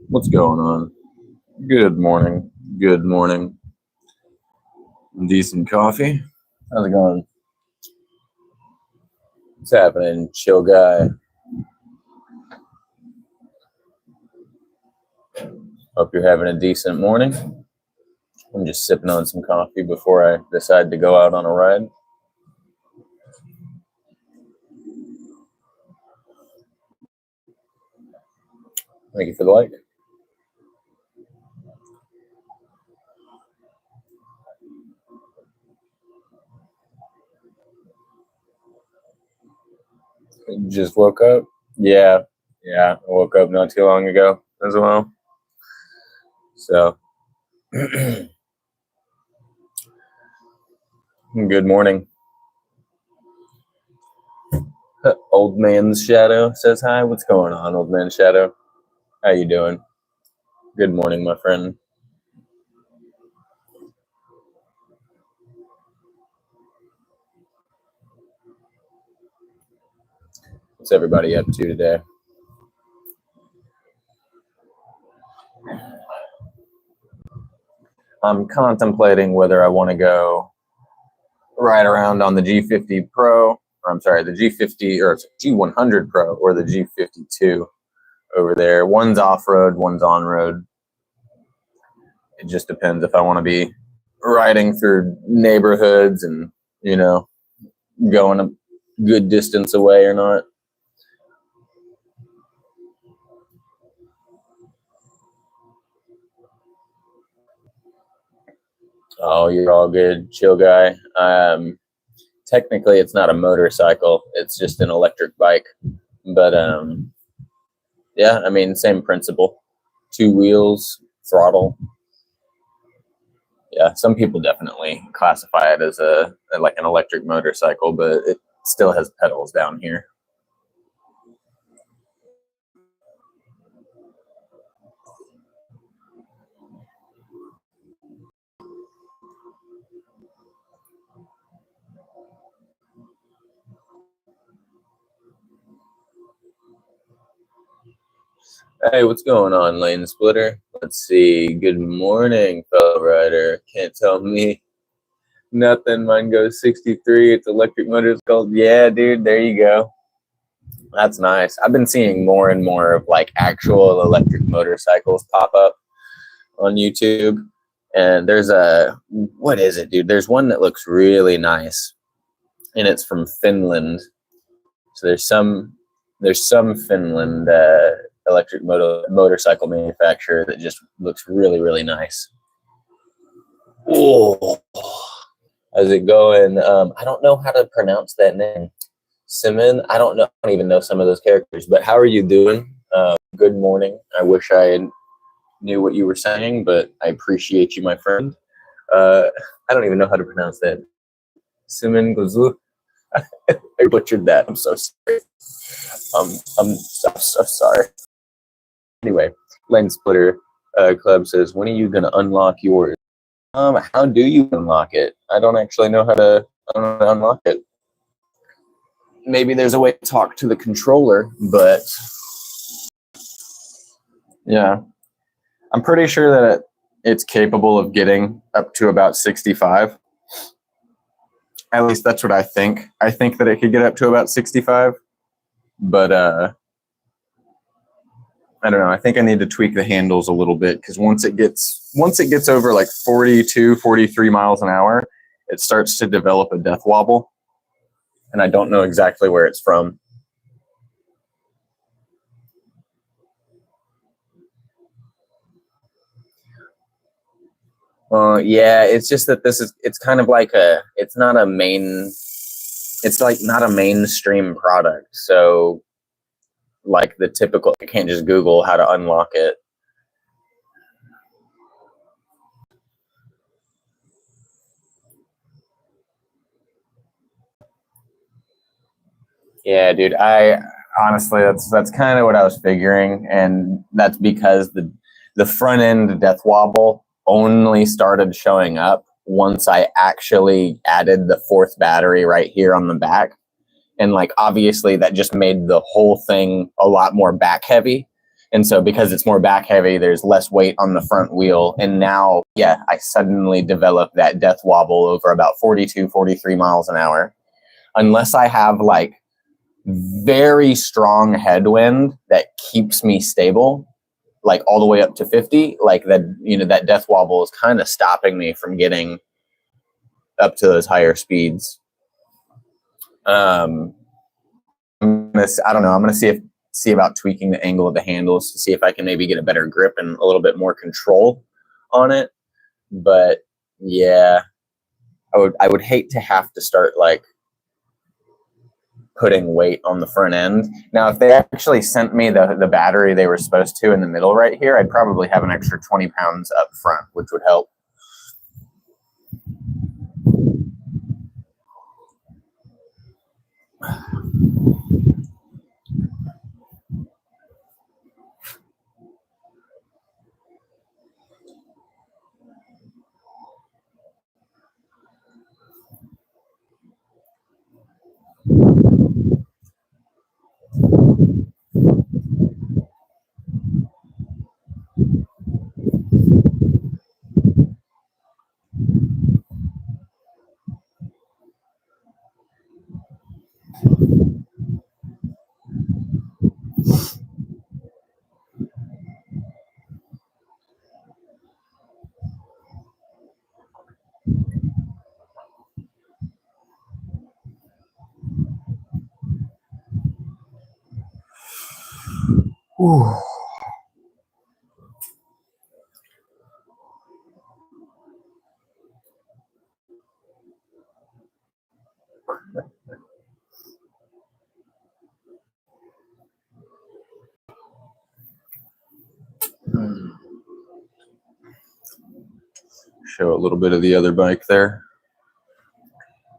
What's going on? Good morning. Good morning. Decent coffee. How's it going? What's happening, chill guy? Hope you're having a decent morning. I'm just sipping on some coffee before I decide to go out on a ride. Thank you for the like. Just woke up? Yeah, I woke up not too long ago as well. So, good morning. Old Man's Shadow says hi. What's going on, Old Man Shadow? How you doing? Good morning, my friend. What's everybody up to today? I'm contemplating whether I want to go ride around on the G50 Pro, or I'm sorry, the G50 or G100 Pro or the G52 over there. One's off-road, one's on-road. It just depends if I want to be riding through neighborhoods and, going a good distance away or not. Oh, you're all good, chill guy. Technically, it's not a motorcycle; it's just an electric bike. But yeah, I mean, same principle: 2 wheels, throttle. Yeah, some people definitely classify it as like an electric motorcycle, but it still has pedals down here. Hey, what's going on, Lane Splitter? Let's see. Good morning, fellow rider. Can't tell me nothing. Mine goes 63. It's electric motorcycle. Yeah, dude, there you go. That's nice. I've been seeing more and more of like actual electric motorcycles pop up on YouTube. And there's what is it, dude? There's one that looks really nice, and it's from Finland. So there's some Finland electric motorcycle manufacturer that just looks really, really nice. Oh, how's it going? I don't know how to pronounce that name. Simon, I don't even know some of those characters, but how are you doing? Good morning. I wish I knew what you were saying, but I appreciate you, my friend. I don't even know how to pronounce that. Simon Gozu. I butchered that. I'm so sorry. I'm so sorry. Anyway, Lens Splitter Club says, when are you going to unlock yours? How do you unlock it? I don't actually know how to unlock it. Maybe there's a way to talk to the controller, but yeah, I'm pretty sure that it's capable of getting up to about 65. At least that's what I think. I think that it could get up to about 65, but I don't know. I think I need to tweak the handles a little bit because once it gets over like 42, 43 miles an hour, it starts to develop a death wobble, and I don't know exactly where it's from. Yeah, it's just that it's kind of like it's not a main, it's like not a mainstream product. So like the typical, you can't just Google how to unlock it. Yeah, dude. I honestly, that's kind of what I was figuring, and that's because the front end death wobble only started showing up once I actually added the fourth battery right here on the back, and like obviously that just made the whole thing a lot more back heavy. And so because it's more back heavy, there's less weight on the front wheel. And now, yeah, I suddenly developed that death wobble over about 42, 43 miles an hour. Unless I have like very strong headwind that keeps me stable, like all the way up to 50, like that, that death wobble is kind of stopping me from getting up to those higher speeds. I don't know. I'm gonna see about tweaking the angle of the handles to see if I can maybe get a better grip and a little bit more control on it. But yeah, I would hate to have to start like putting weight on the front end. Now, if they actually sent me the battery they were supposed to in the middle right here, I'd probably have an extra 20 pounds up front, which would help. Whew. Show a little bit of the other bike there.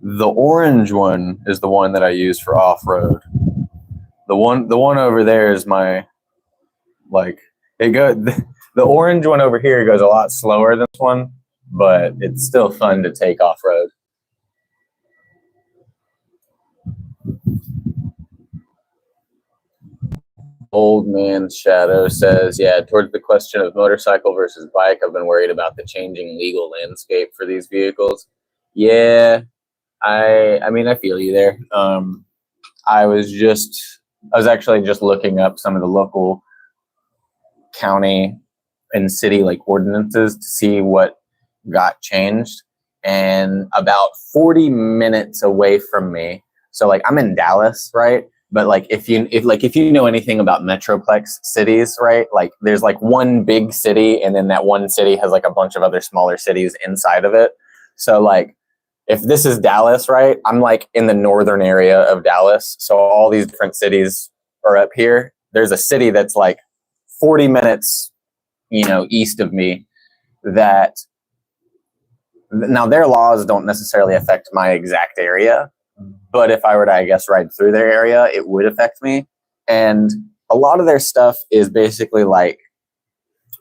The orange one is the one that I use for off-road. The one over there is my, like, the orange one over here goes a lot slower than this one, but it's still fun to take off-road. Old Man Shadow says, yeah, towards the question of motorcycle versus bike, I've been worried about the changing legal landscape for these vehicles. Yeah, I mean, I feel you there. I was actually just looking up some of the local county and city like ordinances to see what got changed. And about 40 minutes away from me, so like I'm in Dallas, right? But like if you know anything about metroplex cities, right? Like there's like one big city, and then that one city has like a bunch of other smaller cities inside of it. So like if this is Dallas, right? I'm like in the northern area of Dallas. So all these different cities are up here. There's a city that's like 40 minutes, east of me, that now their laws don't necessarily affect my exact area, but if I were to, I guess, ride through their area, it would affect me. And a lot of their stuff is basically like,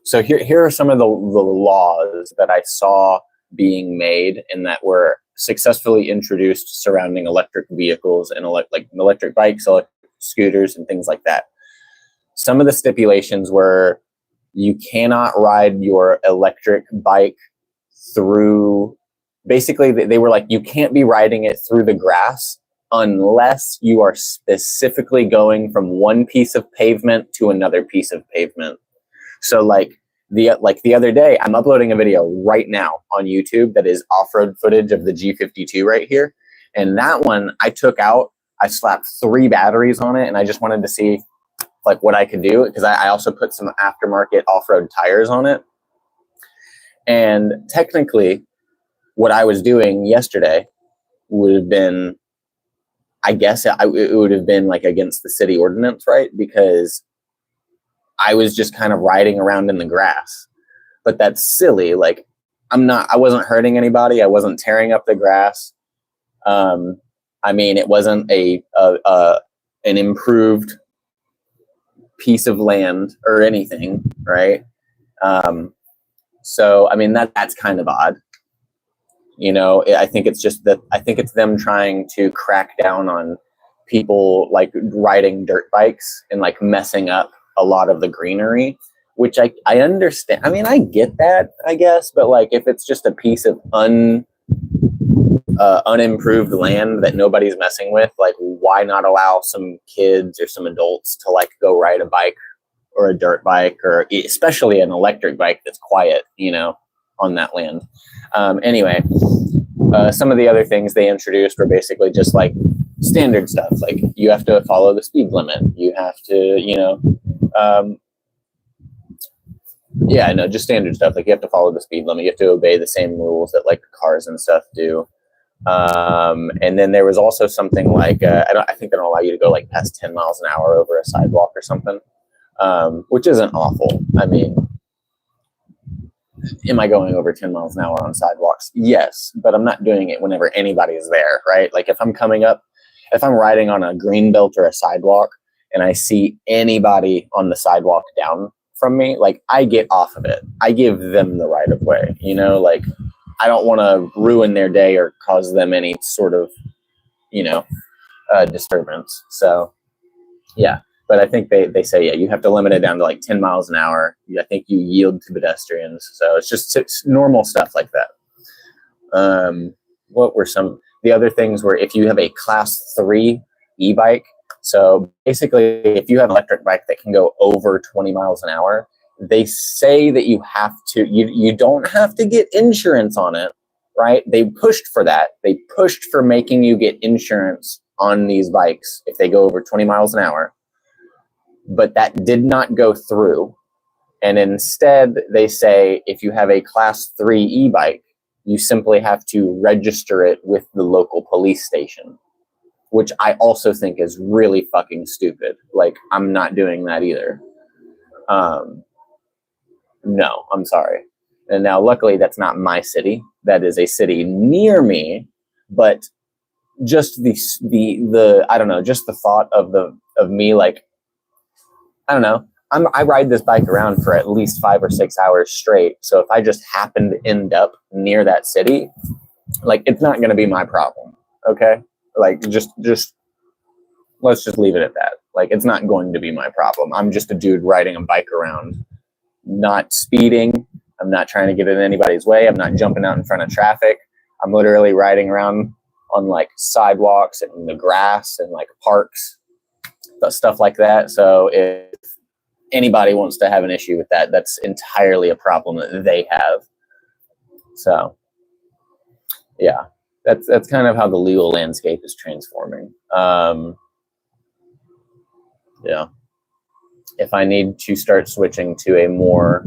so here are some of the laws that I saw being made and that were successfully introduced surrounding electric vehicles and like electric bikes, electric scooters, and things like that. Some of the stipulations were you cannot ride your electric bike through, basically they were like, you can't be riding it through the grass unless you are specifically going from one piece of pavement to another piece of pavement. So like the other day, I'm uploading a video right now on YouTube that is off-road footage of the G52 right here. And that one I took out, I slapped 3 batteries on it, and I just wanted to see like what I could do, because I also put some aftermarket off-road tires on it. And technically what I was doing yesterday would have been, I guess it would have been like against the city ordinance, right? Because I was just kind of riding around in the grass. But that's silly. Like I wasn't hurting anybody. I wasn't tearing up the grass. I mean, it wasn't an improved piece of land or anything, right? So I mean that's kind of odd. You know, I think it's just that I think it's them trying to crack down on people like riding dirt bikes and like messing up a lot of the greenery, which I understand. I mean, I get that, I guess, but like if it's just a piece of unimproved land that nobody's messing with, like why not allow some kids or some adults to like go ride a bike or a dirt bike, or especially an electric bike that's quiet, you know, on that land. Anyway, some of the other things they introduced were basically just like standard stuff. Like you have to follow the speed limit. You have to, you know, yeah, no, just standard stuff. Like you have to follow the speed limit. You have to obey the same rules that like cars and stuff do. And then there was also something like, I think they don't allow you to go like past 10 miles an hour over a sidewalk or something, which isn't awful. I mean, am I going over 10 miles an hour on sidewalks? Yes, but I'm not doing it whenever anybody is there, right? Like if I'm riding on a green belt or a sidewalk and I see anybody on the sidewalk down from me, like I get off of it. I give them the right of way, you know, like I don't want to ruin their day or cause them any sort of, you know, disturbance. So yeah. But I think they say, yeah, you have to limit it down to like 10 miles an hour. I think you yield to pedestrians. So it's normal stuff like that. What were the other things were if you have a class 3 e-bike. So basically, if you have an electric bike that can go over 20 miles an hour, they say that you don't have to get insurance on it, right? They pushed for that. They pushed for making you get insurance on these bikes if they go over 20 miles an hour. But that did not go through. And instead, they say if you have a class 3 e-bike, you simply have to register it with the local police station, which I also think is really fucking stupid. Like, I'm not doing that either. No, I'm sorry. And now, luckily, that's not my city. That is a city near me. But just the I don't know, just the thought of me, like, I don't know. I ride this bike around for at least 5 or 6 hours straight. So if I just happen to end up near that city, like it's not going to be my problem. Okay. Like just let's just leave it at that. Like it's not going to be my problem. I'm just a dude riding a bike around, not speeding. I'm not trying to get in anybody's way. I'm not jumping out in front of traffic. I'm literally riding around on like sidewalks and in the grass and like parks, stuff like that. So if anybody wants to have an issue with that, that's entirely a problem that they have. So yeah, that's kind of how the legal landscape is transforming. Yeah. If I need to start switching to a more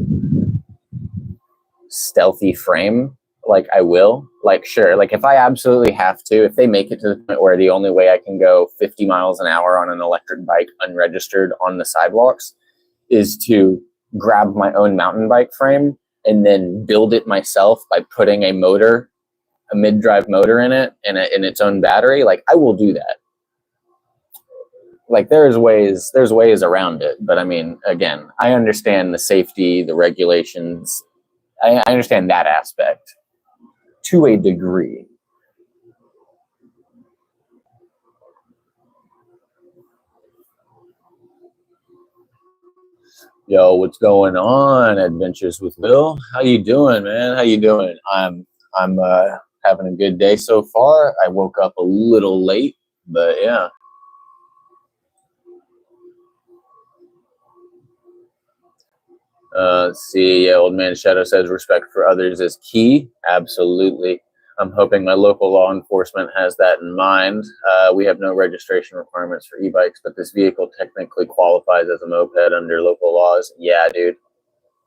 stealthy frame, like I will, like, sure. Like if I absolutely have to, if they make it to the point where the only way I can go 50 miles an hour on an electric bike unregistered on the sidewalks is to grab my own mountain bike frame and then build it myself by putting a mid-drive motor in it and in its own battery, like I will do that. Like there's ways around it. But I mean, again, I understand the safety, the regulations. I understand that aspect. to a degree. Yo, what's going on? Adventures with Will. How you doing, man? How you doing? I'm having a good day so far. I woke up a little late, but yeah. Let's see. Yeah, Old Man Shadow says respect for others is key. Absolutely. I'm hoping my local law enforcement has that in mind. We have no registration requirements for e-bikes, but this vehicle technically qualifies as a moped under local laws. Yeah, dude.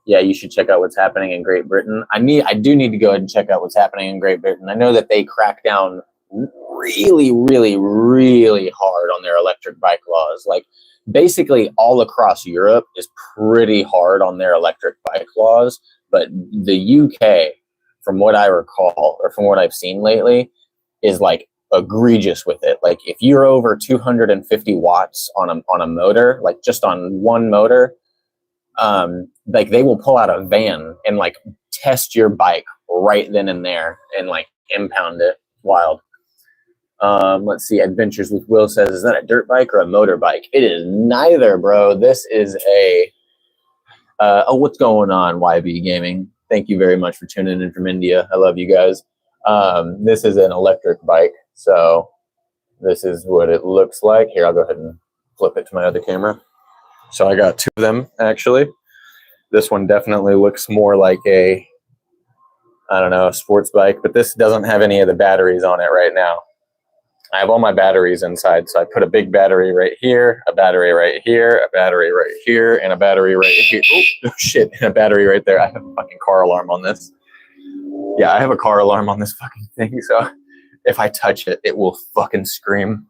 Yeah, you should check out what's happening in Great Britain. I do need to go ahead and check out what's happening in Great Britain. I know that they crack down really, really, really hard on their electric bike laws. Like basically all across Europe is pretty hard on their electric bike laws, but the UK, from what I recall or from what I've seen lately, is like egregious with it. Like if you're over 250 watts on a motor, like just on one motor, like they will pull out a van and like test your bike right then and there and like impound it. Wild. Let's see. Adventures with Will says, is that a dirt bike or a motorbike? It is neither, bro. This is a oh, what's going on, YB Gaming? Thank you very much for tuning in from India. I love you guys. This is an electric bike, so this is what it looks like. Here, I'll go ahead and flip it to my other camera. So I got two of them, actually. This one definitely looks more like a, I don't know, a sports bike, but this doesn't have any of the batteries on it right now. I have all my batteries inside, so I put a big battery right here, a battery right here, a battery right here, and a battery right here. Oh, shit, and a battery right there. I have a fucking car alarm on this. Yeah, I have a car alarm on this fucking thing, so if I touch it, it will fucking scream.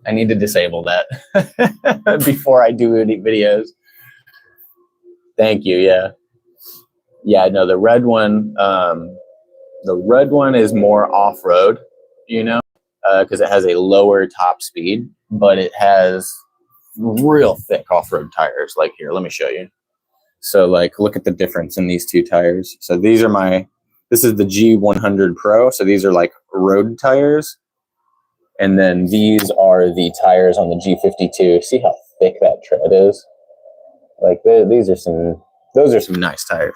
I need to disable that before I do any videos. Thank you. Yeah. Yeah. No, the red one is more off-road, you know, because it has a lower top speed, but it has real thick off-road tires. Like here, let me show you. So like, look at the difference in these two tires. So these are this is the G100 Pro. So these are like road tires. And then these are the tires on the G52. See how thick that tread is? Like those are some nice tires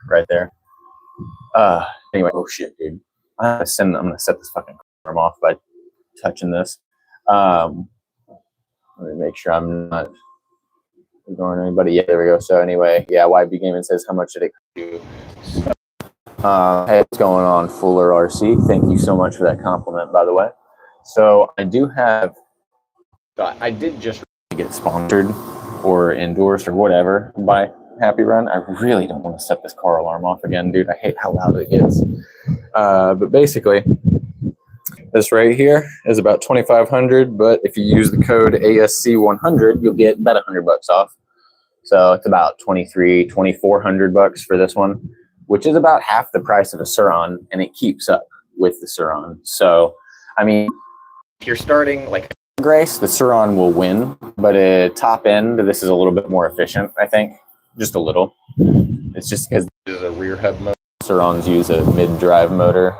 right there. Anyway, oh shit, dude. I'm gonna set this fucking arm off by touching this. Let me make sure I'm not ignoring anybody. Yeah, there we go. So anyway, yeah, YB Gaming says, how much did it do? Hey, what's going on, Fuller RC? Thank you so much for that compliment, by the way. So I did just get sponsored or endorsed or whatever by Happy Run. I really don't want to set this car alarm off again, dude. I hate how loud it gets. But basically, this right here is about $2,500, but if you use the code ASC100, you'll get about $100 off. So it's about $2,400 for this one, which is about half the price of a Sur-Ron, and it keeps up with the Sur-Ron. So, I mean, if you're starting like Grace, the Sur-Ron will win, but at top end, this is a little bit more efficient, I think. Just a little. It's just because this is a rear hub motor. Sur-Rons use a mid-drive motor.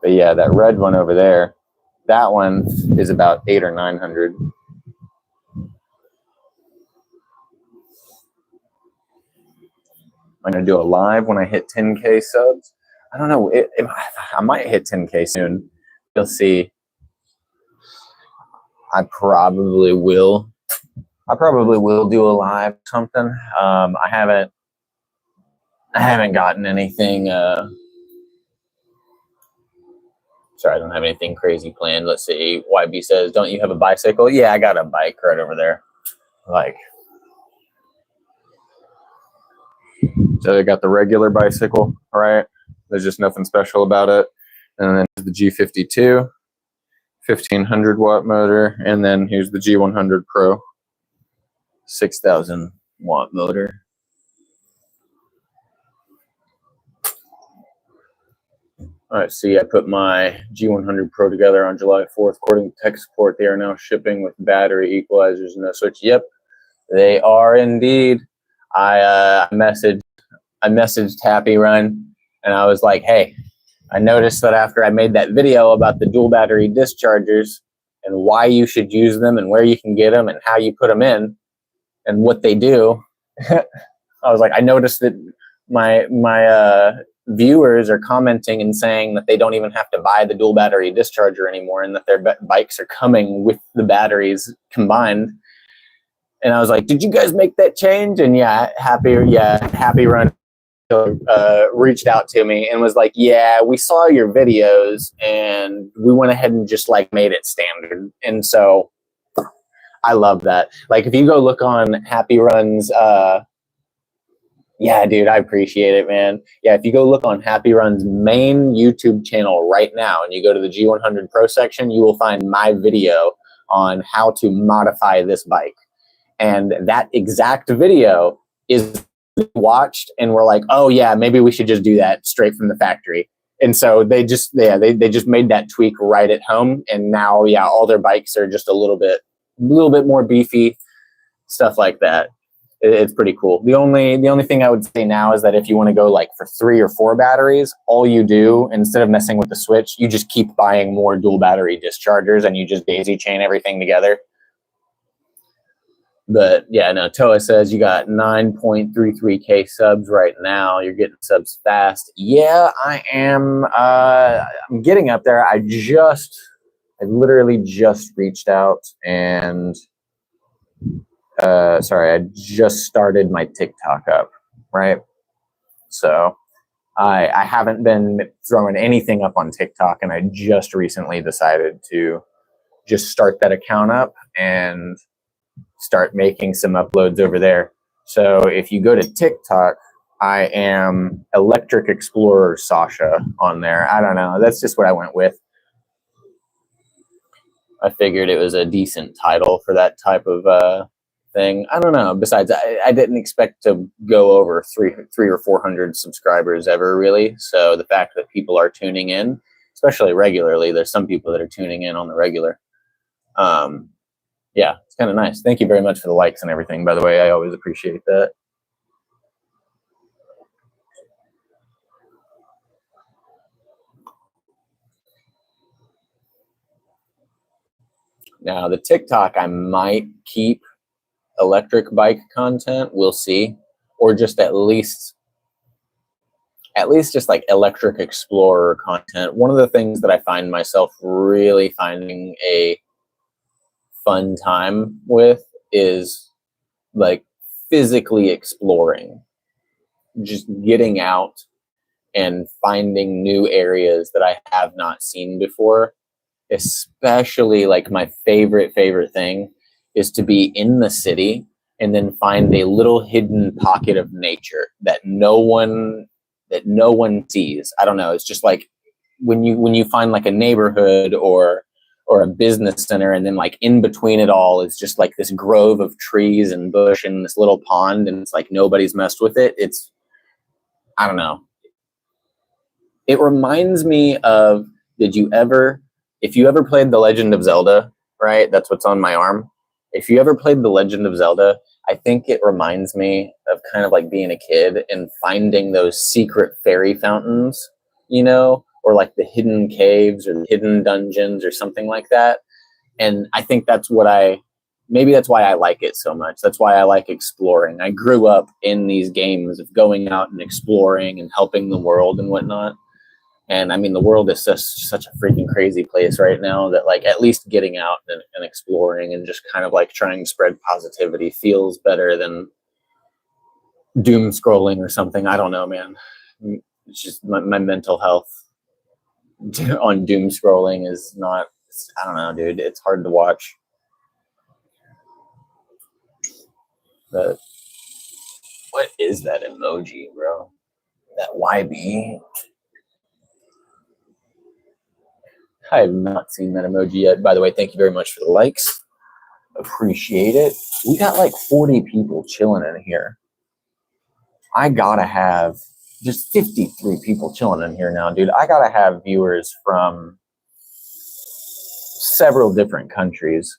But yeah, that red one over there, that one is about $800 or $900. I'm going to do a live when I hit 10K subs. I don't know. I might hit 10K soon. You'll see. I probably will do a live something. I haven't gotten anything. Sorry, I don't have anything crazy planned. Let's see. YB says, don't you have a bicycle? Yeah, I got a bike right over there. Like, so they got the regular bicycle, right? There's just nothing special about it. And then the G52. 1,500 watt motor, and then here's the G100 Pro, 6,000 watt motor. All right, see, I put my G100 Pro together on July 4th. According to tech support, they are now shipping with battery equalizers and no switch. Yep, they are indeed. I messaged I messaged Happy Run and I was like, hey, I noticed that after I made that video about the dual battery dischargers and why you should use them and where you can get them and how you put them in and what they do, I was like, I noticed that my viewers are commenting and saying that they don't even have to buy the dual battery discharger anymore and that their bikes are coming with the batteries combined. And I was like, did you guys make that change? And Happy Run reached out to me and was like, yeah, we saw your videos and we went ahead and just like made it standard. And so I love that. Like if you go look on Happy Run's, yeah, dude, I appreciate it, man. Yeah, if you go look on Happy Run's main YouTube channel right now and you go to the G100 Pro section, you will find my video on how to modify this bike. And that exact video is watched and we're like, oh yeah, maybe we should just do that straight from the factory. And so they just made that tweak right at home. And now, yeah, all their bikes are just a little bit more beefy, stuff like that. It's pretty cool. The only thing I would say now is that if you want to go like for 3 or 4 batteries, all you do, instead of messing with the switch, you just keep buying more dual battery dischargers and you just daisy chain everything together. But yeah, no, Toa says you got 9.33K subs right now. You're getting subs fast. Yeah, I am. I'm getting up there. I literally just reached out and I just started my TikTok up, right? So I haven't been throwing anything up on TikTok, and I just recently decided to just start that account up and start making some uploads over there. So if you go to TikTok, I am Electric Explorer Sasha on there. I don't know. That's just what I went with. I figured it was a decent title for that type of thing. I don't know. Besides, I didn't expect to go over 300 or 400 subscribers ever, really. So the fact that people are tuning in, especially regularly, there's some people that are tuning in on the regular. Yeah, it's kind of nice. Thank you very much for the likes and everything, by the way. I always appreciate that. Now, the TikTok, I might keep electric bike content. We'll see. Or just at least just like Electric Explorer content. One of the things that I find myself really finding a fun time with is like physically exploring, just getting out and finding new areas that I have not seen before. Especially like my favorite thing is to be in the city and then find a little hidden pocket of nature that no one sees. I don't know. It's just like when you find like a neighborhood or a business center, and then like in between it all is just like this grove of trees and bush and this little pond, and it's like nobody's messed with it. It's, I don't know. It reminds me of, if you ever played The Legend of Zelda, right? That's what's on my arm. If you ever played The Legend of Zelda, I think it reminds me of kind of like being a kid and finding those secret fairy fountains, you know, or like the hidden caves or the hidden dungeons or something like that. And I think maybe that's why I like it so much. That's why I like exploring. I grew up in these games of going out and exploring and helping the world and whatnot. And I mean, the world is such a freaking crazy place right now that like at least getting out and exploring and just kind of like trying to spread positivity feels better than doom scrolling or something. I don't know, man. It's just my mental health on doom scrolling is not, I don't know, dude. It's hard to watch. But what is that emoji, bro? That YB? I have not seen that emoji yet. By the way, thank you very much for the likes. Appreciate it. We got like 40 people chilling in here. I gotta have just 53 people chilling in here now, dude. I gotta have viewers from several different countries.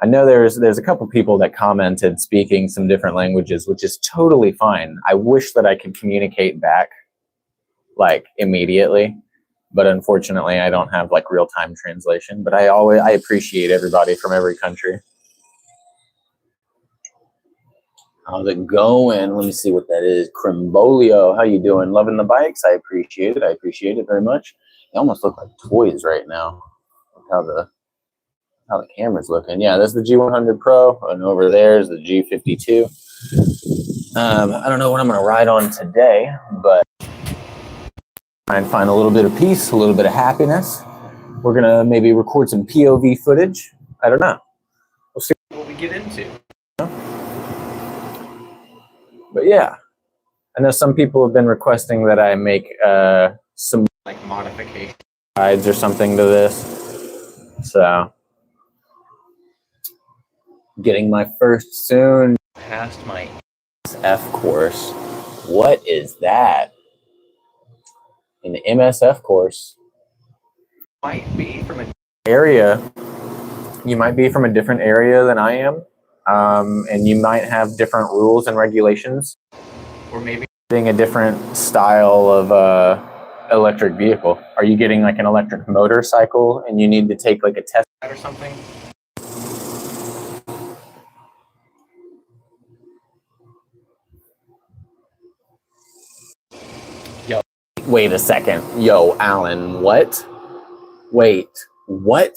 I know there's a couple people that commented speaking some different languages, which is totally fine. I wish that I could communicate back like immediately, but unfortunately I don't have like real-time translation. But I appreciate everybody from every country. How's it going? Let me see what that is. Crimbolio, how you doing? Loving the bikes? I appreciate it. I appreciate it very much. They almost look like toys right now. Look how the camera's looking. Yeah, that's the G100 Pro, and over there is the G52. I don't know what I'm going to ride on today, but try and find a little bit of peace, a little bit of happiness. We're going to maybe record some POV footage. I don't know. We'll see what we get into. But yeah, I know some people have been requesting that I make some like modification rides or something to this. So, getting my first soon. Passed my MSF course. What is that? An MSF course. Might be from an area. You might be from a different area than I am. And you might have different rules and regulations. Or maybe getting a different style of electric vehicle. Are you getting like an electric motorcycle and you need to take like a test or something? Yo, wait a second. Yo, Alan, what? Wait, what?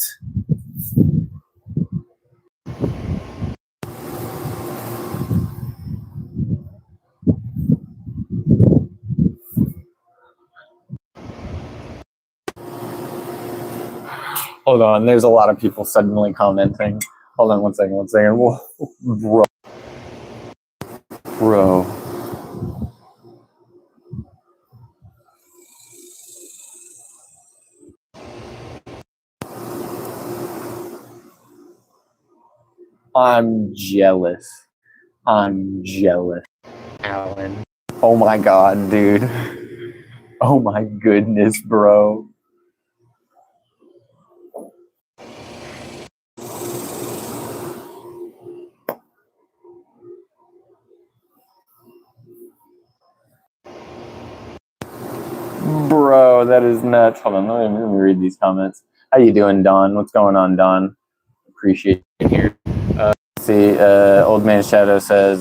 Hold on, there's a lot of people suddenly commenting. Hold on one second. Whoa, bro. I'm jealous. I'm jealous. Alan. Oh my god, dude. Oh my goodness, bro. Bro, that is nuts. Hold on, let me read these comments. How you doing, Don? What's going on, Don? Appreciate you here. See, Old Man Shadow says,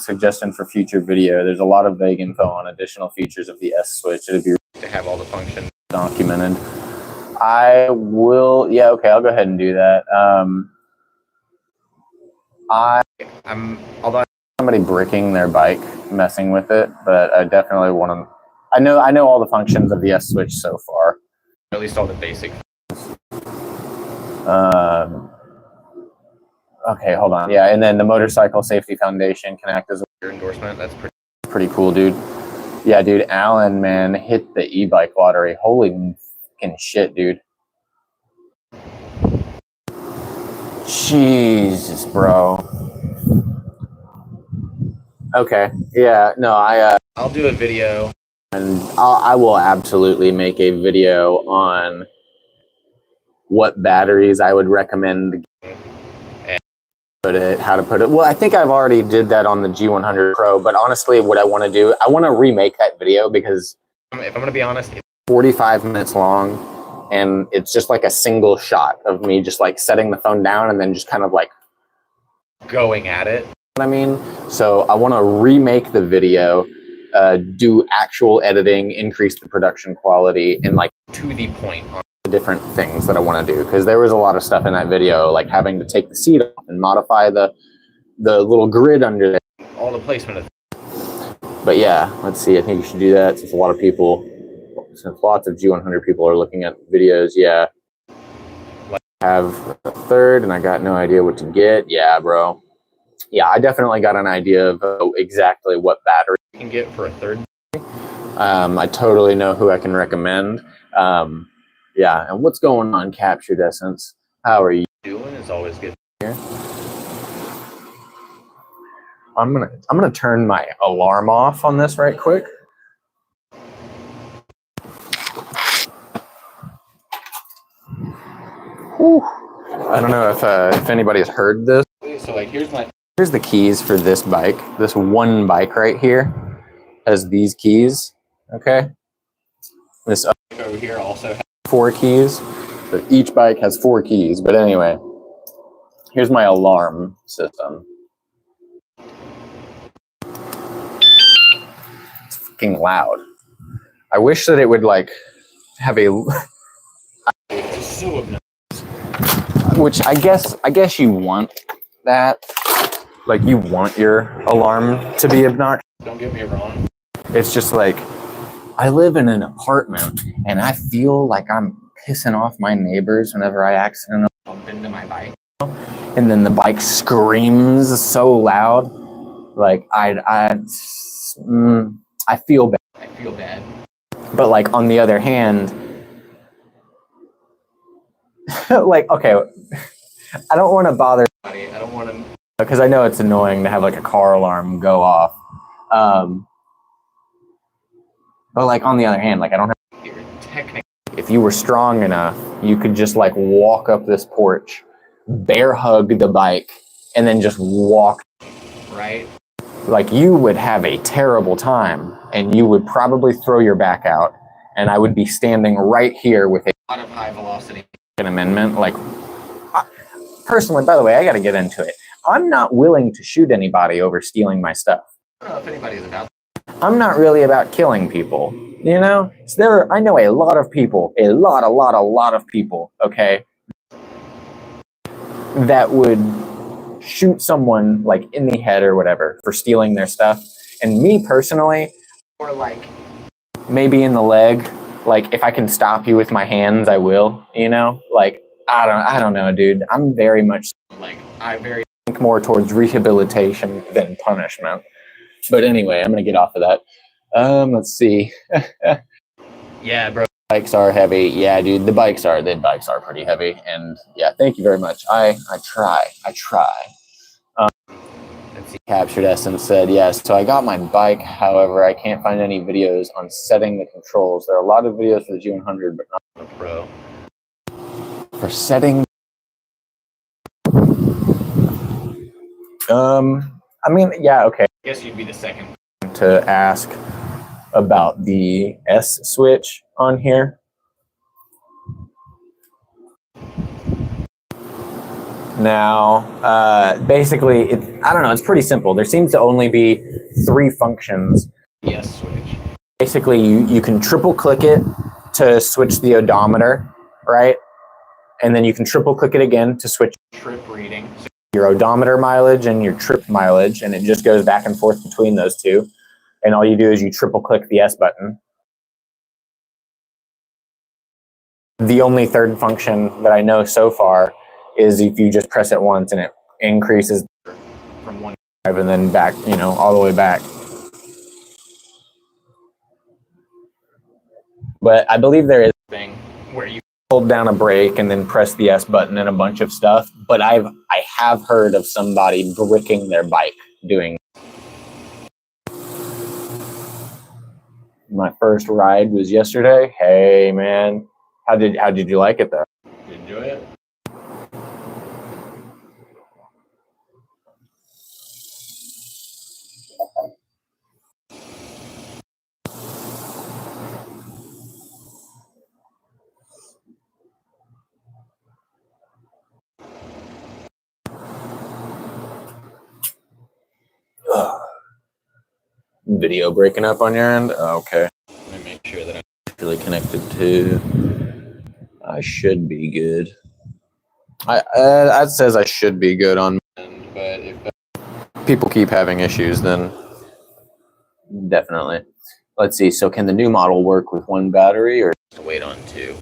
suggestion for future video. There's a lot of vague info on additional features of the S-Switch. It'd be great to have all the functions documented. I will, yeah, okay, I'll go ahead and do that. Although somebody bricking their bike, messing with it, but I definitely want to, I know all the functions of the S-Switch so far. At least all the basic. Okay, hold on. Yeah, and then the Motorcycle Safety Foundation can act as a endorsement. That's pretty cool, dude. Yeah, dude, Alan, man, hit the e-bike lottery. Holy fucking shit, dude. Jesus, bro. Okay, yeah, no, I'll do a video, and I will absolutely make a video on what batteries I would recommend and how to put it. Well, I think I've already did that on the G100 Pro, but honestly, what I want to do, I want to remake that video because if I'm going to be honest, it's 45 minutes long, and it's just like a single shot of me just like setting the phone down and then just kind of like going at it. I mean, so I want to remake the video, do actual editing, increase the production quality, and like to the point on the different things that I want to do, because there was a lot of stuff in that video, like having to take the seat off and modify the little grid under there, all the placement of it. But yeah, let's see. I think you should do that since lots of G100 people are looking at videos. Yeah, I have a third, and I got no idea what to get. Yeah, bro. Yeah, I definitely got an idea of exactly what battery you can get for a third. I totally know who I can recommend. Yeah, and what's going on, Captured Essence? How are you doing? It's always good here. I'm gonna turn my alarm off on this right quick. Whew. I don't know if anybody has heard this. So like here's the keys for this bike. This one bike right here has these keys. Okay. This other bike over here also has 4 keys. So each bike has 4 keys. But anyway, here's my alarm system. It's fucking loud. I wish that it would like have a which I guess you want that. Like you want your alarm to be obnoxious. Don't get me wrong. It's just like I live in an apartment and I feel like I'm pissing off my neighbors whenever I accidentally bump into my bike. And then the bike screams so loud. Like I feel bad. I feel bad. But like on the other hand, like okay, I don't want to bother anybody. I don't want to, because I know it's annoying to have like a car alarm go off. But like on the other hand, like I don't have technically. If you were strong enough, you could just like walk up this porch, bear hug the bike, and then just walk. Right? Like you would have a terrible time, and you would probably throw your back out, and I would be standing right here with a lot of high velocity amendment. Like personally, by the way, I got to get into it. I'm not willing to shoot anybody over stealing my stuff. I don't know if anybody's about that. I'm not really about killing people, you know? So I know a lot of people, a lot of people, okay, that would shoot someone like in the head or whatever for stealing their stuff. And me personally, or like maybe in the leg, like if I can stop you with my hands, I will, you know? Like I don't know, dude. I'm very much like I very think more towards rehabilitation than punishment. But anyway, I'm gonna get off of that. Let's see. Yeah, bro. Bikes are heavy. Yeah, dude. The bikes are pretty heavy. And yeah, thank you very much. I try. Let's see. Captured Essence said yes. So I got my bike. However, I can't find any videos on setting the controls. There are a lot of videos for the G100, but not for the Pro. For setting. I mean, yeah, okay. I guess you'd be the second to ask about the S switch on here. Now, basically, I don't know, it's pretty simple. There seems to only be 3 functions. The S switch. Basically, you can triple click it to switch the odometer, right? And then you can triple click it again to switch trip reading. So your odometer mileage and your trip mileage, and it just goes back and forth between those two. And all you do is you triple click the S button. The only third function that I know so far is if you just press it once and it increases from 1 to 5 and then back, you know, all the way back. But I believe there is a thing where you hold down a brake and then press the S button and a bunch of stuff. But I have heard of somebody bricking their bike doing. My first ride was yesterday. Hey man, how did you like it though? Did you enjoy it? Video breaking up on your end? Okay. Let me make sure that I'm actually connected to. I should be good. That says I should be good on my end, but if people keep having issues, then definitely. Let's see. So can the new model work with 1 battery or just wait on 2?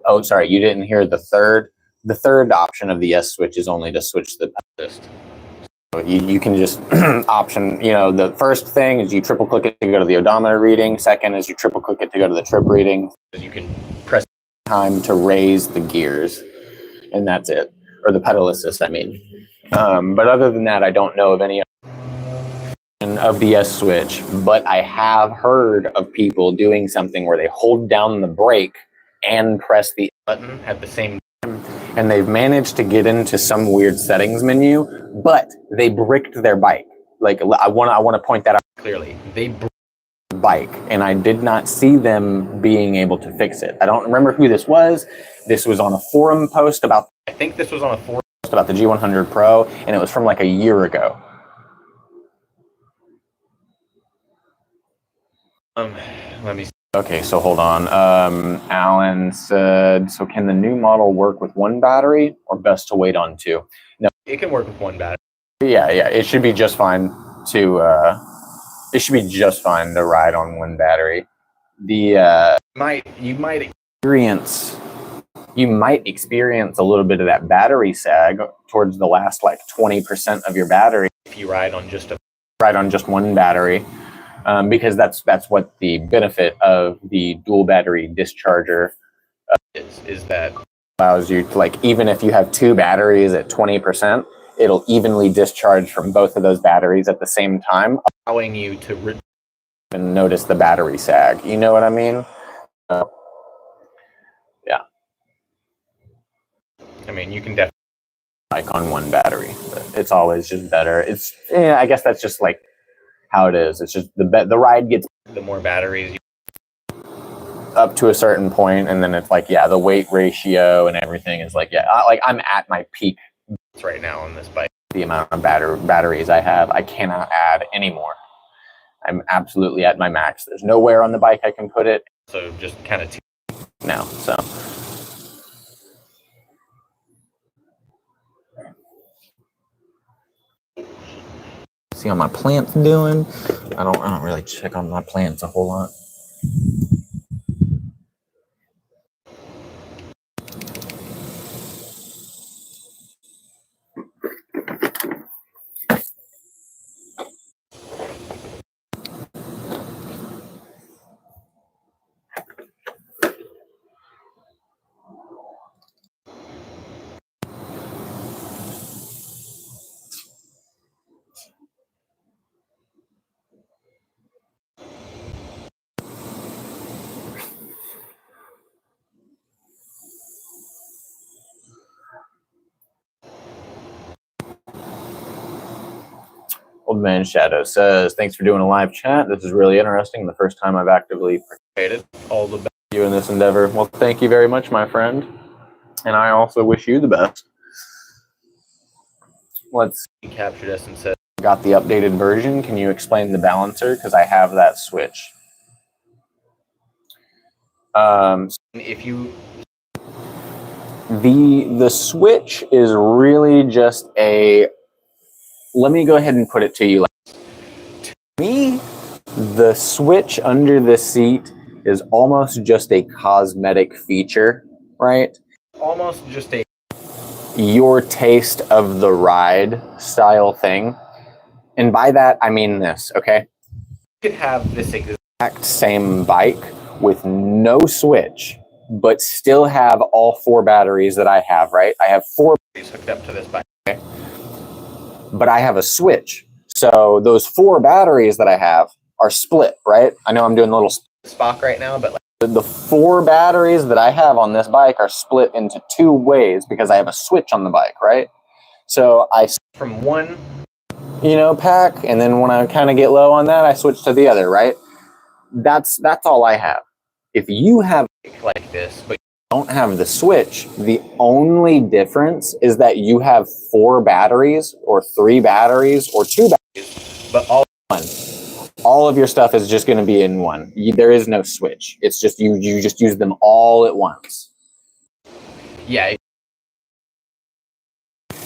Oh, sorry. You didn't hear the third. The third option of the S switch is only to switch the pedalist. You can just option, you know, the first thing is you triple click it to go to the odometer reading. Second is you triple click it to go to the trip reading. You can press time to raise the gears, and that's it. Or the pedal assist, I mean. But other than that, I don't know of any of the S switch, but I have heard of people doing something where they hold down the brake and press the button at the same time, and they've managed to get into some weird settings menu, but they bricked their bike. Like, I want to point that out clearly. They bricked the bike, and I did not see them being able to fix it. I don't remember who this was. This was on a forum post about, I think this was on a forum post about the G100 Pro, and it was from like a year ago. Let me see. Okay, so hold on. Alan said, so can the new model work with one battery or best to wait on two? No, it can work with one battery. Yeah, it should be just fine to ride on one battery. You might experience a little bit of that battery sag towards the last like 20% of your battery if you ride on just one battery. Because that's what the benefit of the dual battery discharger is that allows you to, like, even if you have two batteries at 20%, it'll evenly discharge from both of those batteries at the same time, allowing you to notice the battery sag. You know what I mean? Yeah. I mean, you can definitely like on one battery, but it's always just better. I guess that's just like how it is. It's just the ride gets the more batteries up to a certain point, and then it's like, yeah, the weight ratio and everything is like, yeah, like I'm at my peak right now on this bike. The amount of batteries I have, I cannot add anymore. I'm absolutely at my max. There's nowhere on the bike I can put it, so just kind of now. So see how my plants doing. I don't really check on my plants a whole lot. Old Man Shadow says, thanks for doing a live chat. This is really interesting. The first time I've actively participated. All the best to you in this endeavor. Well, thank you very much, my friend. And I also wish you the best. Let's see. Captured us and said, got the updated version. Can you explain the balancer? Because I have that switch. If you... The switch is really just a... Let me go ahead and put it to you. To me, the switch under the seat is almost just a cosmetic feature, right? Almost just a your taste of the ride style thing. And by that, I mean this, okay? You could have this exact same bike with no switch, but still have all four batteries that I have, right? I have four batteries hooked up to this bike, okay? But I have a switch. So those four batteries that I have are split, right? I know I'm doing a little Spock right now, but like the four batteries that I have on this bike are split into two ways because I have a switch on the bike, right? So I from one, pack, and then when I kind of get low on that, I switch to the other, right? That's all I have. If you have like this, but don't have the switch, the only difference is that you have four batteries or three batteries or two batteries, but all one. All of your stuff is just going to be in one. There is no switch. It's just you just use them all at once. Yeah.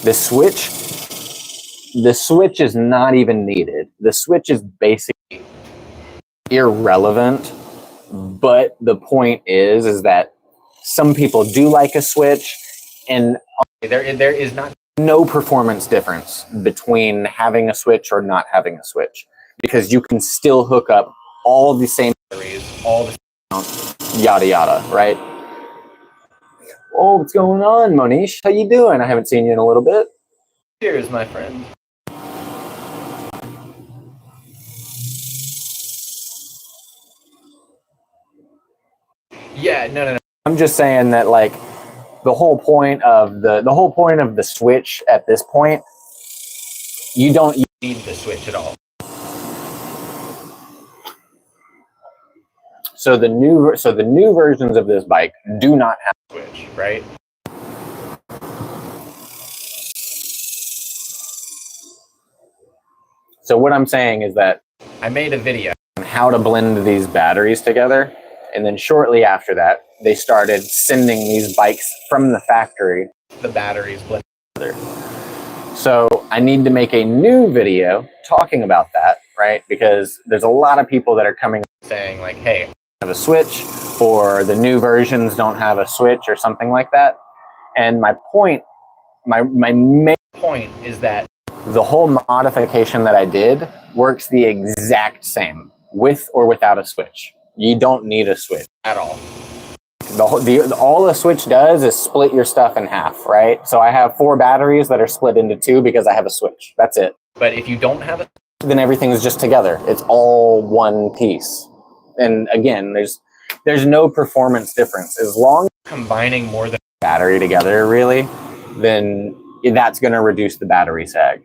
The switch is not even needed. The switch is basically irrelevant, but the point is that some people do like a switch, and there is no performance difference between having a switch or not having a switch, because you can still hook up all the same batteries, all the same, yada yada, right? Oh, what's going on, Monish? How you doing? I haven't seen you in a little bit. Cheers, my friend. Yeah, no. I'm just saying that, like, the whole point of the switch at this point, you don't need the switch at all. So the new versions of this bike do not have a switch, right? So what I'm saying is that I made a video on how to blend these batteries together, and then shortly after that, they started sending these bikes from the factory, the batteries blended together. So I need to make a new video talking about that, right? Because there's a lot of people that are coming saying like, hey, I have a switch, or the new versions don't have a switch or something like that. And my main point is that the whole modification that I did works the exact same with or without a switch. You don't need a switch at all. All a switch does is split your stuff in half, right? So I have 4 batteries that are split into 2 because I have a switch. That's it. But if you don't have it, then everything is just together. It's all one piece. And again, there's no performance difference. As long as combining more than a battery together, really, then that's going to reduce the battery sag.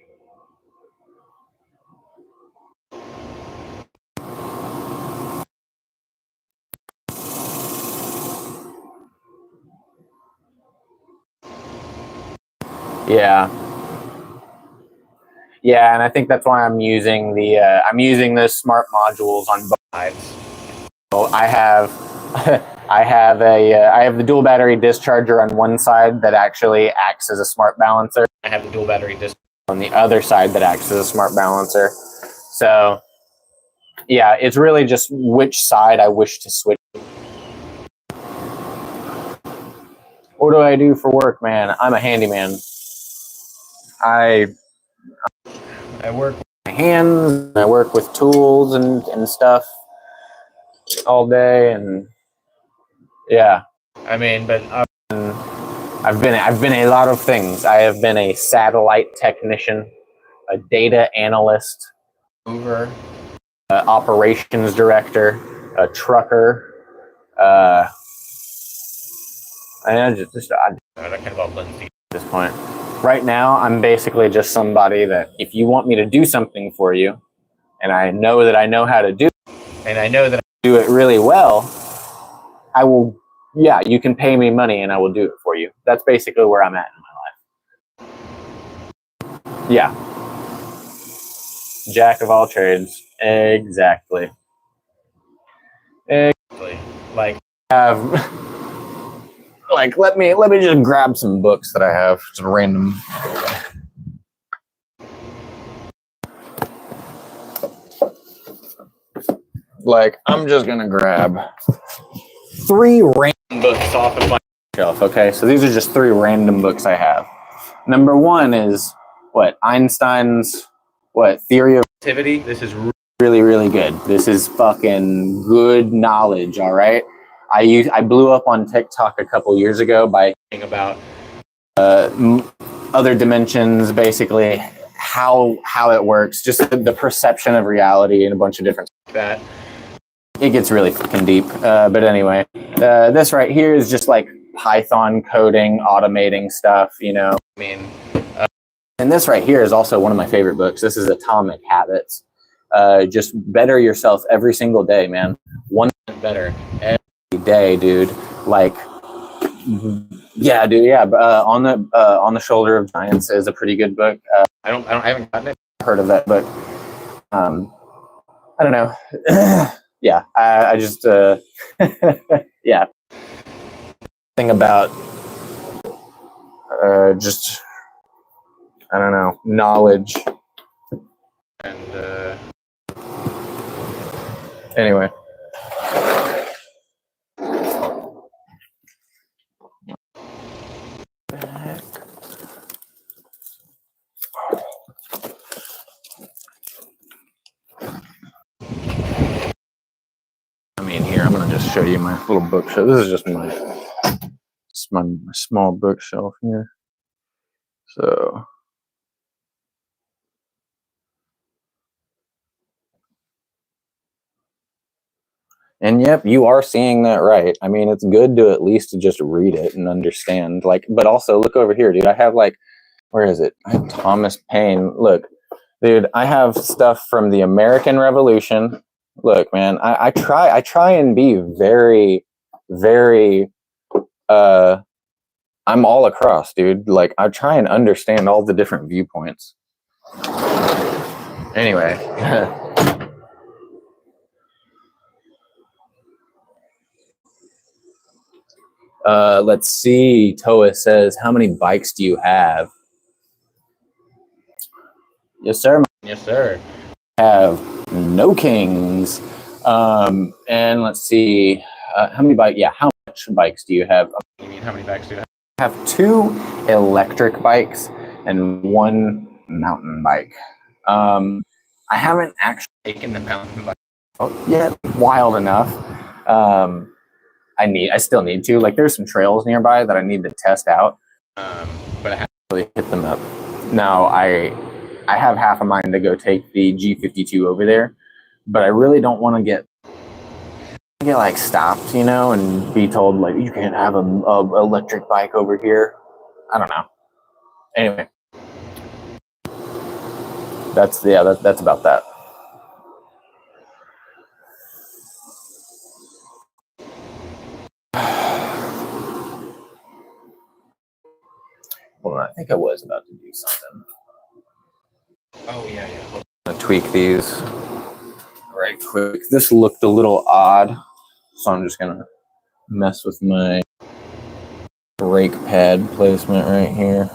Yeah, and I think that's why I'm using the smart modules on both sides. So I have I have the dual battery discharger on one side that actually acts as a smart balancer. I have the dual battery discharger on the other side that acts as a smart balancer. So yeah, it's really just which side I wish to switch. What do I do for work, man? I'm a handyman. I work with my hands, I work with tools and stuff all day, and yeah. I mean, but I've been a lot of things. I have been a satellite technician, a data analyst, operations director, a trucker, and I kind of all blends together at this point. Right now, I'm basically just somebody that if you want me to do something for you, and I know that I know how to do it, and I know that I do it really well, I will, yeah, you can pay me money and I will do it for you. That's basically where I'm at in my life. Yeah. Jack of all trades. Exactly. Exactly. Like, like let me just grab some books that I have. Just random. Like, I'm just gonna grab 3 random books off of my shelf. Okay, so these are just 3 random books I have. Number 1 is Einstein's theory of relativity. This is really, really good. This is fucking good knowledge. All right. I blew up on TikTok a couple years ago by talking about other dimensions, basically how it works, just the perception of reality and a bunch of different stuff like that. It gets really fucking deep. But anyway, this right here is just like Python coding, automating stuff, you know. I mean, and this right here is also one of my favorite books. This is Atomic Habits. Just better yourself every single day, man. 1% better every day, dude. Like, yeah, dude. Yeah, on the Shoulder of Giants is a pretty good book. I haven't gotten it. Heard of that book. I don't know. Yeah, I just yeah. Thing about just I don't know, knowledge and anyway. I mean, here I'm gonna just show you my little bookshelf. This is just my small bookshelf here. So And yep, you are seeing that right. I mean, it's good to at least just read it and understand. Like, but also look over here, dude. I have like, where is it? I have Thomas Paine. Look, dude, I have stuff from the American Revolution. Look, man, I try and be very, very I'm all across, dude. Like I try and understand all the different viewpoints. Anyway. Let's see. Toa says, how many bikes do you have? Yes, sir. Yes, sir. I have no kings. And let's see. How many bikes? Yeah, how much bikes do you have? You mean how many bikes do you have? I have 2 electric bikes and 1 mountain bike. I haven't actually taken the mountain bike yet. Wild enough. I still need to. Like, there's some trails nearby that I need to test out, but I haven't really hit them up. Now, I have half a mind to go take the G52 over there, but I really don't want to get like stopped, you know, and be told like you can't have a electric bike over here. I don't know. Anyway, that's about that. Hold on, I think I was about to do something. Oh yeah. I'm gonna tweak these right quick. This looked a little odd, so I'm just gonna mess with my brake pad placement right here.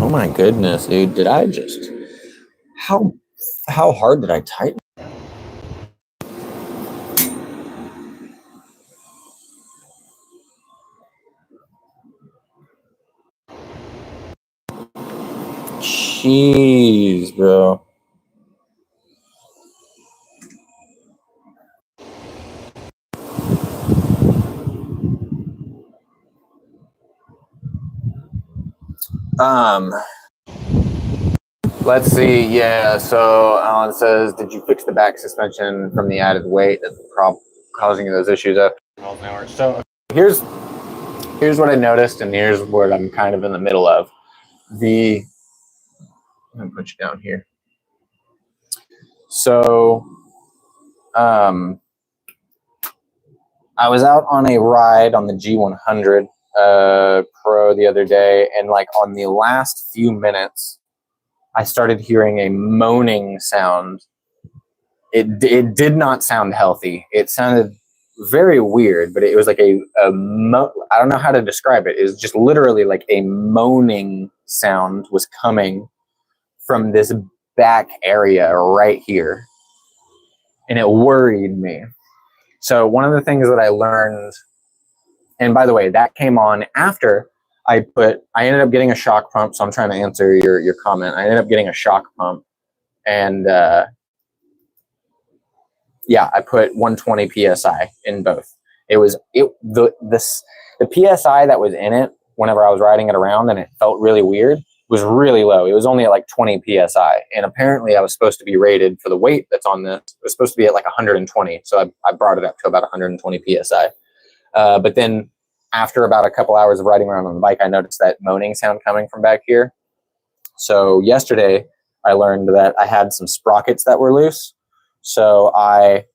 Oh my goodness, dude! Did I just how hard did I tighten? Jeez, bro. Let's see. Yeah. So Alan says, did you fix the back suspension from the added weight that's causing those issues after miles an hour? So here's what I noticed, and here's what I'm kind of in the middle of. I'm gonna put you down here. So, I was out on a ride on the G100 Pro the other day, and like on the last few minutes, I started hearing a moaning sound. It did not sound healthy. It sounded very weird, but it was like I don't know how to describe it. It was just literally like a moaning sound was coming from this back area right here, and it worried me. So one of the things that I learned, and by the way, that came on after I ended up getting a shock pump. So I'm trying to answer your comment. I ended up getting a shock pump, and yeah, I put 120 psi in both. The psi that was in it whenever I was riding it around and it felt really weird was really low. It was only at like 20 psi, and apparently I was supposed to be rated for the weight that's on this. It was supposed to be at like 120, so I brought it up to about 120 psi. But then after about a couple hours of riding around on the bike, I noticed that moaning sound coming from back here. So yesterday I learned that I had some sprockets that were loose. So I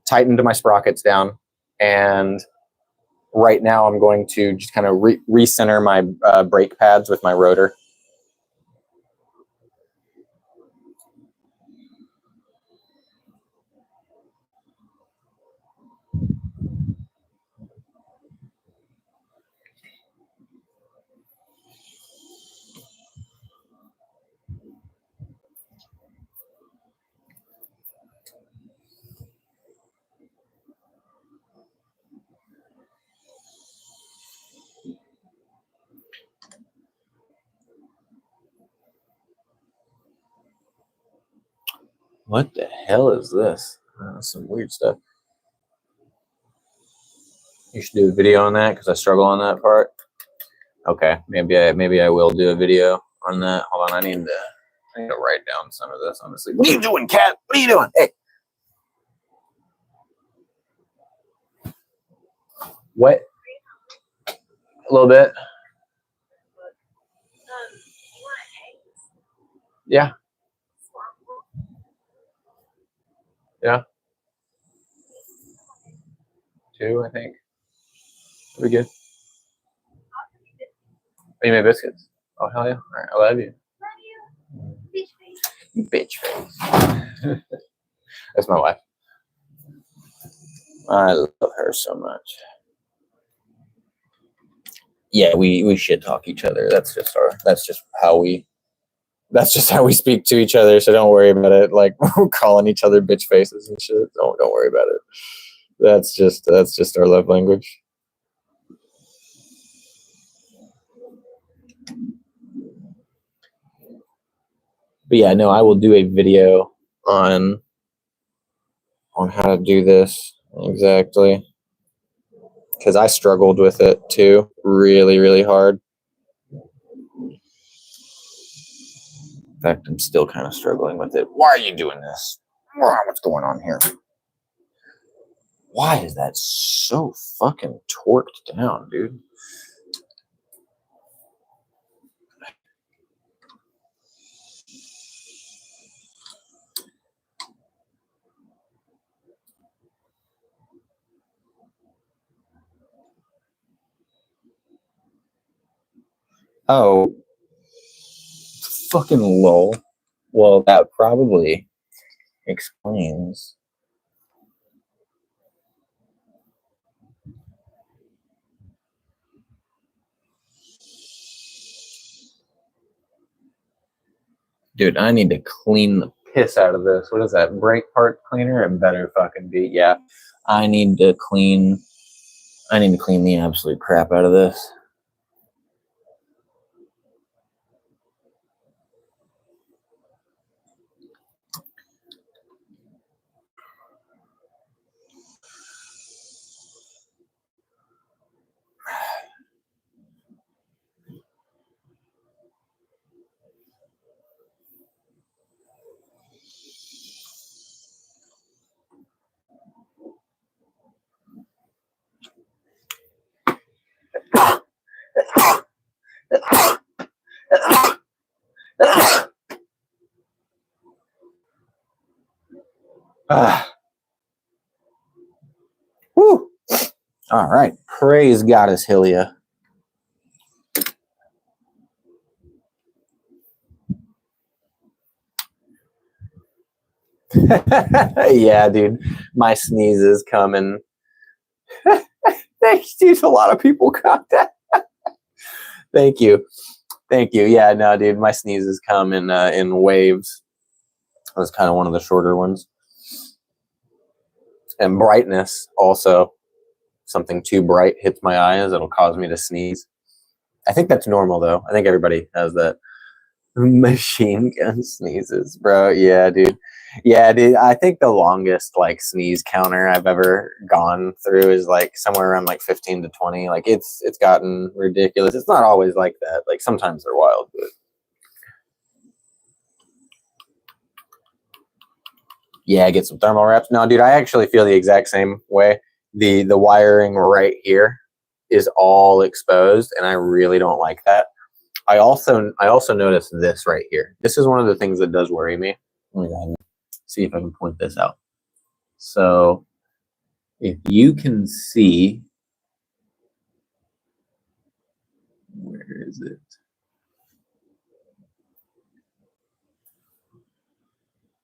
tightened my sprockets down, and right now I'm going to just kind of recenter my brake pads with my rotor. What the hell is this? Some weird stuff. You should do a video on that because I struggle on that part. Okay, maybe I will do a video on that. Hold on, I need to write down some of this. Honestly, what are you doing, cat? What are you doing? Hey, what? A little bit. Yeah. Yeah. 2, I think. Pretty good. Oh, you made biscuits? Oh, hell yeah. All right, I love you. You bitch face. That's my wife. I love her so much. Yeah, we shit talk each other. That's just how we speak to each other. So don't worry about it. Like we're calling each other bitch faces and shit. Don't worry about it. That's just our love language. But yeah, no, I will do a video on how to do this exactly. Because I struggled with it too, really, really hard. In fact, I'm still kind of struggling with it. Why are you doing this? What's going on here? Why is that so fucking torqued down, dude? Oh, fucking lol. Well, that probably explains. Dude, I need to clean the piss out of this. What is that? Brake part cleaner? It better fucking be. Yeah. I need to clean the absolute crap out of this. Woo. All right. Praise Goddess Hylia. Yeah, dude. My sneeze is coming. Thanks, dude. A lot of people got that. Thank you. Yeah, no, dude. My sneezes come in waves. That's kind of one of the shorter ones. And brightness also. Something too bright hits my eyes, it'll cause me to sneeze. I think that's normal though. I think everybody has that. Machine gun sneezes, bro. Yeah, dude. I think the longest like sneeze counter I've ever gone through is like somewhere around like 15 to 20. Like it's gotten ridiculous. It's not always like that. Like sometimes they're wild, but yeah, get some thermal wraps. No, dude, I actually feel the exact same way. The wiring right here is all exposed, and I really don't like that. I also noticed this right here. This is one of the things that does worry me. Let me go ahead and see if I can point this out. So if you can see, where is it?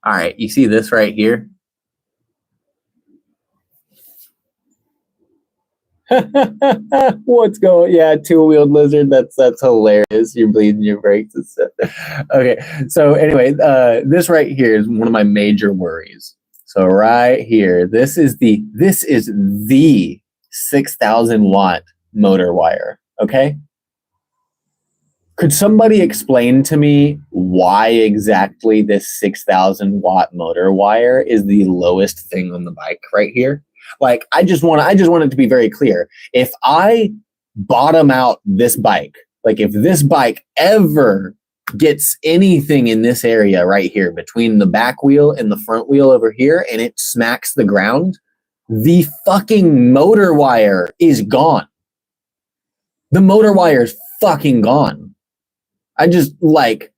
All right, you see this right here? What's going? Yeah, two-wheeled lizard. That's hilarious. You're bleeding your brakes and stuff. Okay, so anyway, this right here is one of my major worries. So right here, this is the 6,000 watt motor wire. Okay, Could somebody explain to me why exactly this 6,000 watt motor wire is the lowest thing on the bike right here? Like, I just want it to be very clear. If I bottom out this bike, like if this bike ever gets anything in this area right here between the back wheel and the front wheel over here and it smacks the ground, the fucking motor wire is gone. The motor wire is fucking gone. I just like,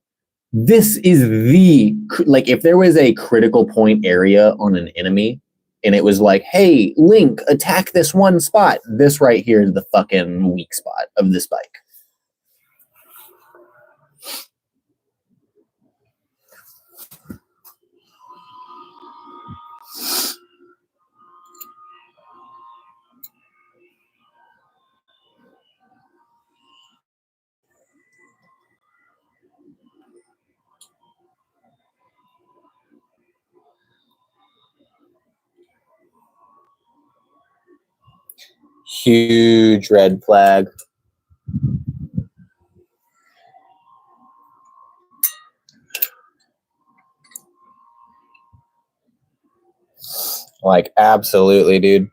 this is the, like, if there was a critical point area on an enemy and it was like, hey, Link, attack this one spot, this right here is the fucking weak spot of this bike. Huge red flag. Like, absolutely, dude.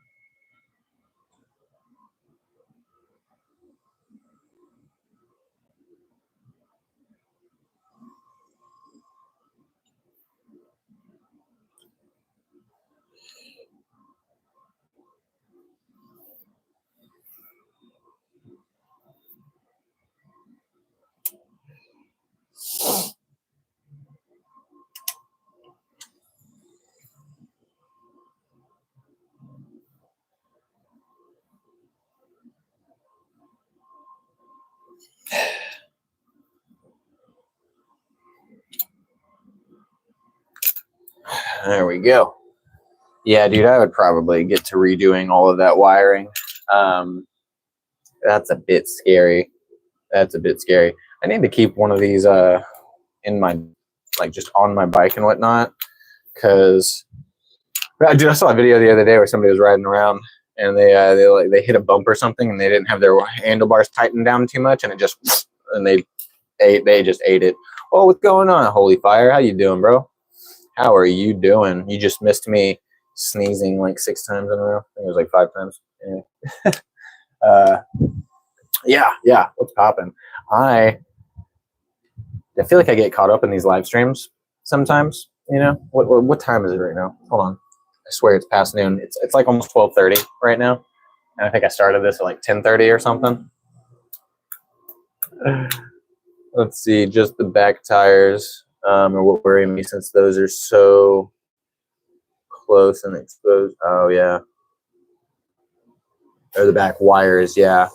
There we go. Yeah, dude, I would probably get to redoing all of that wiring. That's a bit scary. That's a bit scary. I need to keep one of these in my, like, just on my bike and whatnot, because dude, I saw a video the other day where somebody was riding around and they hit a bump or something and they didn't have their handlebars tightened down too much and it just, and they just ate it. Oh, what's going on, Holy Fire? How you doing, bro? How are you doing? You just missed me sneezing like 6 times in a row. I think it was like 5 times. Yeah. Yeah. What's popping? I feel like I get caught up in these live streams sometimes. You know, what time is it right now? Hold on. I swear it's past noon. It's like almost 12:30 right now, and I think I started this at like 10:30 or something. Let's see, just the back tires are what worry me, since those are so close and exposed. Oh yeah, or the back wires. Yeah,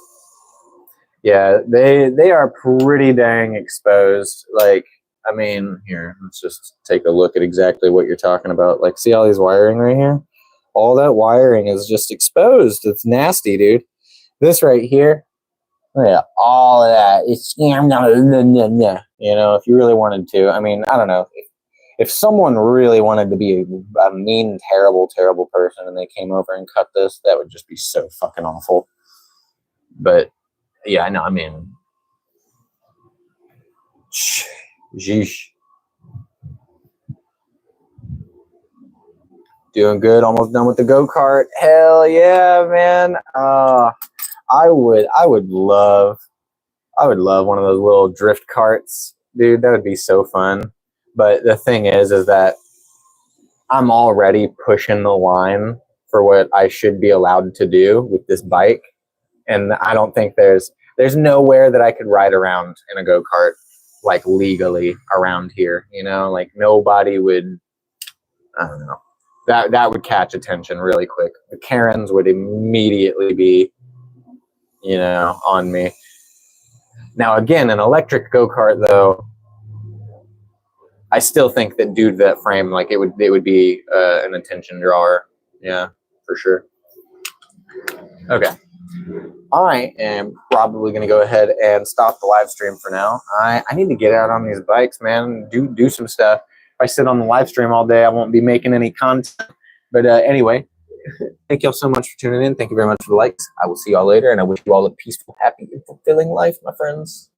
they are pretty dang exposed. Like, I mean, here, let's just take a look at exactly what you're talking about. Like, see all these wiring right here? All that wiring is just exposed. It's nasty, dude. This right here, yeah, all of that. It's, you know, if you really wanted to. I mean, I don't know. If someone really wanted to be a mean, terrible, terrible person and they came over and cut this, that would just be so fucking awful. But, yeah, I know, I mean, sheesh. Doing good, almost done with the go-kart. Hell yeah, man. I would love one of those little drift carts, dude. That would be so fun. But the thing is that I'm already pushing the line for what I should be allowed to do with this bike, and I don't think there's nowhere that I could ride around in a go-kart like legally around here. You know, like nobody would. I don't know. That would catch attention really quick. The Karens would immediately be, you know, on me. Now, again, an electric go-kart, though, I still think that due to that frame, like it would be an attention drawer. Yeah, for sure. Okay. I am probably going to go ahead and stop the live stream for now. I need to get out on these bikes, man, do some stuff. If I sit on the live stream all day, I won't be making any content. But anyway, thank y'all so much for tuning in. Thank you very much for the likes. I will see y'all later, and I wish you all a peaceful, happy, and fulfilling life, my friends.